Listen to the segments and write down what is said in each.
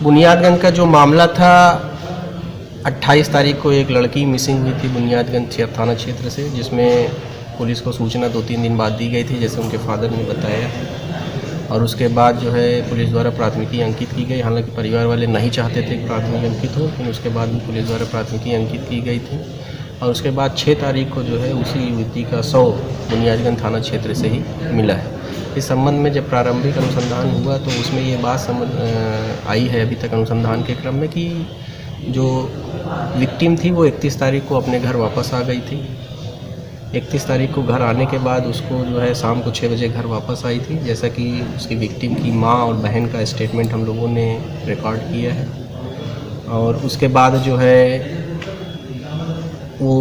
बुनियादगंज का जो मामला था, 28 तारीख को एक लड़की मिसिंग हुई थी बुनियादगंज थाना क्षेत्र से, जिसमें पुलिस को सूचना 2-3 दिन बाद दी गई थी, जैसे उनके फादर ने बताया। और उसके बाद जो है पुलिस द्वारा प्राथमिकी अंकित की गई। हालांकि परिवार वाले नहीं चाहते थे कि प्राथमिकी अंकित हो, लेकिन उसके बाद भी पुलिस द्वारा प्राथमिकी अंकित की गई थी। और उसके बाद 6 तारीख को जो है उसी युवती का शव बुनियादगंज थाना क्षेत्र से ही मिला है। इस संबंध में जब प्रारंभिक अनुसंधान हुआ तो उसमें ये बात समझ आई है अभी तक अनुसंधान के क्रम में कि जो विक्टिम थी वो 31 तारीख को अपने घर वापस आ गई थी। 31 तारीख को घर आने के बाद उसको जो है शाम को 6 बजे घर वापस आई थी, जैसा कि उसकी विक्टिम की माँ और बहन का स्टेटमेंट हम लोगों ने रिकॉर्ड किया है। और उसके बाद जो है वो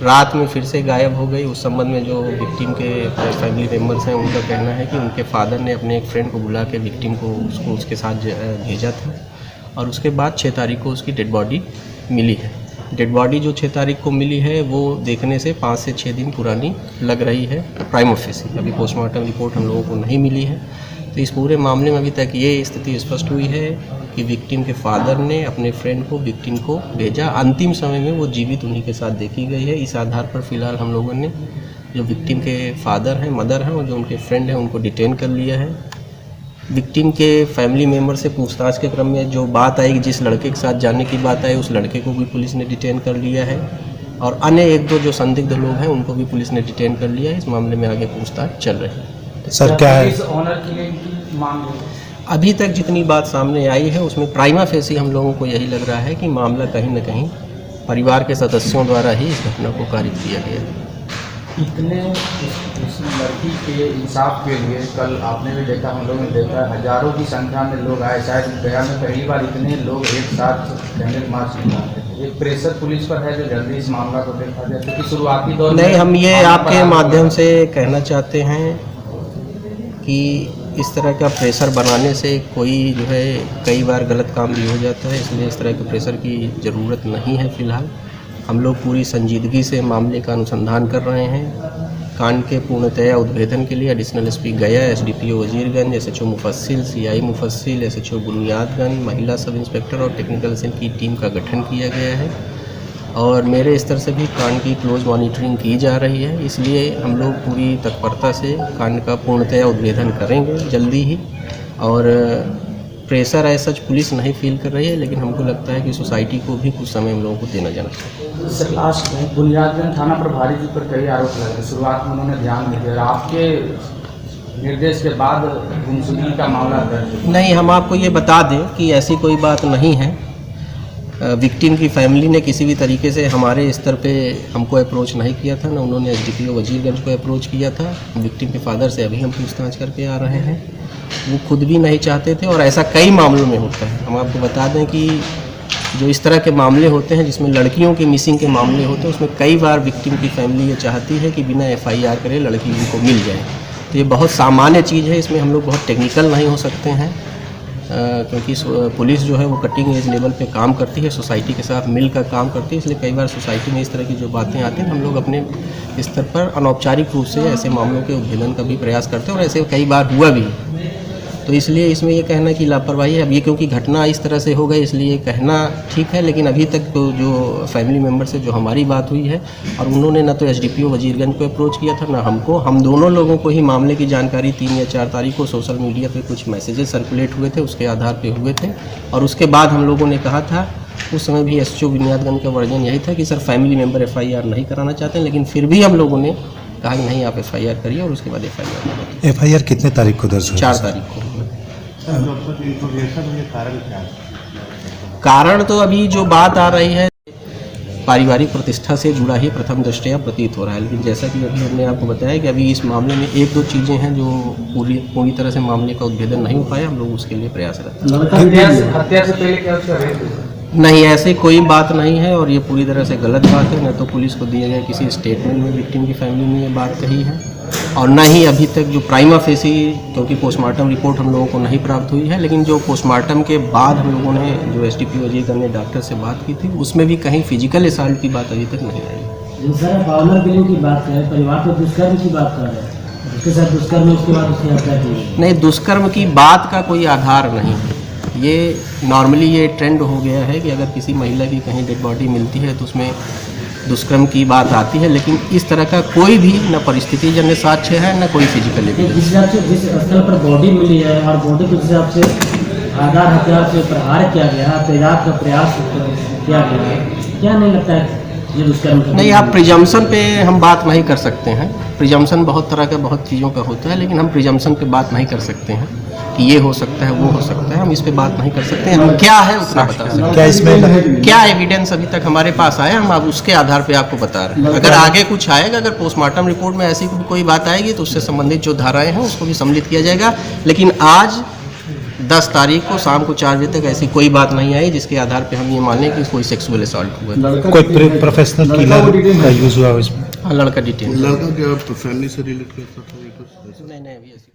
रात में फिर से गायब हो गई। उस संबंध में जो विक्टिम के फैमिली मेम्बर्स हैं उनका कहना है कि उनके फादर ने अपने एक फ्रेंड को बुला के विक्टिम को उसके साथ भेजा था। और उसके बाद 6 तारीख को उसकी डेड बॉडी मिली है। डेड बॉडी जो 6 तारीख को मिली है वो देखने से 5 से 6 दिन पुरानी लग रही है प्राइमा फेसी। अभी पोस्टमार्टम रिपोर्ट हम लोगों को नहीं मिली है। तो इस पूरे मामले में अभी तक ये स्थिति स्पष्ट हुई है कि विक्टिम के फादर ने अपने फ्रेंड को विक्टिम को भेजा। अंतिम समय में वो जीवित उन्हीं के साथ देखी गई है। इस आधार पर फिलहाल हम लोगों ने जो विक्टिम के फादर हैं, मदर हैं और जो उनके फ्रेंड हैं उनको डिटेन कर लिया है। विक्टिम के फैमिली मेम्बर से पूछताछ के क्रम में जो बात आई, जिस लड़के के साथ जाने की बात आई, उस लड़के को भी पुलिस ने डिटेन कर लिया है। और अन्य 1-2 जो संदिग्ध लोग हैं उनको भी पुलिस ने डिटेन कर लिया है। इस मामले में आगे पूछताछ चल रही है। सर क्या है ऑनर की मांग? अभी तक जितनी बात सामने आई है उसमें प्राइमा फेसी हम लोगों को यही लग रहा है कि मामला कहीं न कहीं परिवार के सदस्यों द्वारा ही इस घटना को कारित किया गया है। इतने इस लड़की के इंसाफ के लिए कल आपने भी देखा, हम लोगों ने देखा, हजारों की संख्या में लोग आए। शायद गया में पहली बार इतने लोग एक साथ कैंडल मार्च निकालते हैं। एक प्रेशर पुलिस पर है जो जल्दी इस मामला को देखा जाए, क्योंकि शुरुआती दौर नहीं, हम ये आपके माध्यम से कहना चाहते हैं कि इस तरह का प्रेशर बनाने से कोई जो है कई बार गलत काम भी हो जाता है, इसलिए इस तरह के प्रेशर की ज़रूरत नहीं है। फ़िलहाल हम लोग पूरी संजीदगी से मामले का अनुसंधान कर रहे हैं। कांड के पूर्णतया उद्भेदन के लिए एडिशनल एसपी गया, एसडीपीओ वजीरगंज, एसएचओ मुफस्सिल, सीआई मुफस्सिल, एसएचओ बुनियादगंज, महिला सब इंस्पेक्टर और टेक्निकल सेल की टीम का गठन किया गया है। और मेरे स्तर से भी कांड की क्लोज मॉनिटरिंग की जा रही है, इसलिए हम लोग पूरी तत्परता से कांड का पूर्णतया उद्भेदन करेंगे जल्दी ही। और प्रेशर है सच पुलिस नहीं फील कर रही है, लेकिन हमको लगता है कि सोसाइटी को भी कुछ समय हम लोगों को देना जाना चाहिए। सर लास्ट में बुनियादगंज थाना प्रभारी जी पर कई आरोप लगे। शुरुआत में उन्होंने ध्यान नहीं दिया, आपके निर्देश के बाद गुमशुदगी का मामला दर्ज नहीं, हम आपको ये बता दें कि ऐसी कोई बात नहीं है। विक्टिम की फैमिली ने किसी भी तरीके से हमारे स्तर पे हमको अप्रोच नहीं किया था, ना उन्होंने एसडीपीओ वजीरगंज को अप्रोच किया था। विक्टिम के फादर से अभी हम पूछताछ करके आ रहे हैं। वो खुद भी नहीं चाहते थे और ऐसा कई मामलों में होता है। हम आपको बता दें कि जो इस तरह के मामले होते हैं जिसमें लड़कियों के मिसिंग के मामले होते हैं, उसमें कई बार विक्टिम की फैमिली ये चाहती है कि बिना FIR करे लड़की उनको मिल जाए। तो ये बहुत सामान्य चीज़ है, इसमें हम लोग बहुत टेक्निकल नहीं हो सकते हैं, क्योंकि पुलिस जो है वो कटिंग एज लेवल पे काम करती है, सोसाइटी के साथ मिलकर काम करती है। इसलिए कई बार सोसाइटी में इस तरह की जो बातें आती हैं हम लोग अपने स्तर पर अनौपचारिक रूप से ऐसे मामलों के उद्भेदन का भी प्रयास करते हैं और ऐसे कई बार हुआ भी। तो इसलिए इसमें ये कहना कि लापरवाही है। अब ये क्योंकि घटना इस तरह से हो गई इसलिए कहना ठीक है, लेकिन अभी तक तो जो फैमिली मेम्बर से जो हमारी बात हुई है, और उन्होंने ना तो एसडीपीओ वजीरगंज को अप्रोच किया था ना हमको, हम दोनों लोगों को ही मामले की जानकारी 3 या 4 तारीख को सोशल मीडिया पे कुछ मैसेजेस सर्कुलेट हुए थे, उसके आधार पे हुए थे। और उसके बाद हम लोगों ने कहा था, उस समय भी एसएचओ बुनियादगंज का वर्जन यही था कि सर फैमिली मेम्बर FIR नहीं कराना चाहते, लेकिन फिर भी हम लोगों ने कहा कि नहीं आप FIR करिए। और उसके बाद FIR कितने तारीख को दर्ज हुआ? 4 तारीख को। कारण तो अभी जो बात आ रही है पारिवारिक प्रतिष्ठा से जुड़ा ही प्रथम दृष्टया प्रतीत हो रहा है, लेकिन जैसा कि अभी हमने आपको बताया कि अभी इस मामले में 1-2 चीज़ें हैं जो पूरी तरह से मामले का उद्भेदन नहीं हो पाया। हम लोग उसके लिए प्रयासरत हैं। हत्या से पहले क्या उसका रेप? नहीं, ऐसे कोई बात नहीं है और ये पूरी तरह से गलत बात है। न तो पुलिस को दिए गए किसी स्टेटमेंट में विक्टिम की फैमिली ने ये बात कही है, और न ही अभी तक जो प्राइमा फेसी, क्योंकि पोस्टमार्टम रिपोर्ट हम लोगों को नहीं प्राप्त हुई है, लेकिन जो पोस्टमार्टम के बाद हम लोगों ने जो एसडीपीओ वजीरगंज ने डॉक्टर से बात की थी, उसमें भी कहीं फिजिकल असॉल्ट की बात अभी तक नहीं आई। सर फाउलर किलिंग की बात करें, परिवार तो दुष्कर्म की बात कर रहे हैं, उसके साथ दुष्कर्म, उसके बाद उसकी हत्या की। नहीं, दुष्कर्म की बात का कोई आधार नहीं है। ये नॉर्मली ये ट्रेंड हो गया है कि अगर किसी महिला की कहीं डेड बॉडी मिलती है तो उसमें दुष्कर्म की बात आती है, लेकिन इस तरह का कोई भी न परिस्थिति जन्य साक्ष्य है न कोई फिजिकल जिस एविडेंस। हिसाब से जिस स्थल पर बॉडी मिली है और बॉडी के हिसाब से आधार हथियार से प्रहार किया गया, तेजाब का प्रयास किया गया है, क्या नहीं लगता है ये दुष्कर्म का? नहीं, आप प्रिजम्पशन पे हम बात नहीं कर सकते हैं। प्रिजम्पशन बहुत तरह का बहुत चीज़ों का होता है, लेकिन हम प्रिजम्पशन पे बात नहीं कर सकते हैं कि ये हो सकता है वो हो सकता है, हम इस पे बात नहीं कर सकते हैं। हम क्या है उतना बता सकते हैं। क्या इसमें क्या एविडेंस अभी तक हमारे पास आया हम अब उसके आधार पे आपको बता रहे हैं। अगर आगे कुछ आएगा, अगर पोस्टमार्टम रिपोर्ट में ऐसी कोई बात आएगी तो उससे संबंधित जो धाराएं हैं उसको भी सम्मिलित किया जाएगा। लेकिन आज 10 तारीख को शाम को 4 बजे तक ऐसी कोई बात नहीं आई जिसके आधार पे हम ये माने कि कोई सेक्सुअल असॉल्ट हुआ है। कोई प्रोफेशनल किलर का यूज हुआ इसमें? हाँ, लड़का डिटेन। लड़का क्या फैमिली से रिलेट करता था? नहीं, अभी ऐसी